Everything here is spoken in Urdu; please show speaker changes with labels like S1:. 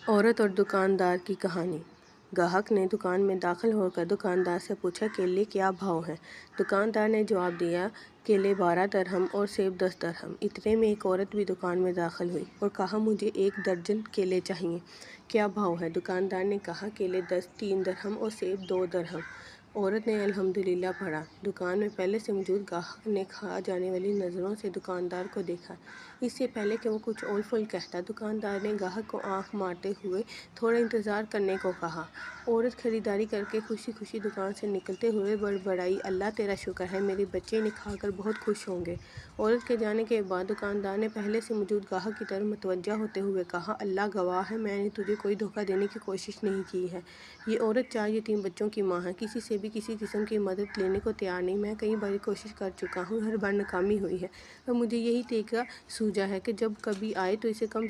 S1: عورت اور دکاندار کی کہانی۔ گاہک نے دکان میں داخل ہو کر دکاندار سے پوچھا، کیلے کیا بھاؤ ہیں؟ دکاندار نے جواب دیا، کیلے 12 درہم اور سیب 10 درہم۔ اتنے میں ایک عورت بھی دکان میں داخل ہوئی اور کہا، مجھے 1 درجن کیلے چاہئیں۔ کیا بھاؤ ہے؟ دکاندار نے کہا، کیلے 3 درہم اور سیب 2 درہم۔ عورت نے الحمدللہ پڑھا۔ دکان میں پہلے سے موجود گاہک نے کھا جانے والی نظروں سے دکاندار کو دیکھا۔ اس سے پہلے کہ وہ کچھ اول فول کہتا، دکاندار نے گاہک کو آنکھ مارتے ہوئے تھوڑا انتظار کرنے کو کہا۔ عورت خریداری کر کے خوشی خوشی دکان سے نکلتے ہوئے بڑبڑائی، اللہ تیرا شکر ہے، میرے بچے انہیں کھا کر بہت خوش ہوں گے۔ عورت کے جانے کے بعد دکاندار نے پہلے سے موجود گاہک کی طرف متوجہ ہوتے ہوئے کہا، اللہ گواہ ہے، میں نے تجھے کوئی دھوکہ دینے کی کوشش نہیں کی ہے۔ یہ عورت 4 یتیم بچوں کی ماں ہے، کسی سے بھی کسی قسم کی مدد لینے کو تیار نہیں۔ میں کئی بار کوشش کر چکا ہوں، ہر بار ناکامی ہوئی ہے۔ اب مجھے یہی طریقہ سوجھا ہے کہ جب کبھی آئے تو اسے کم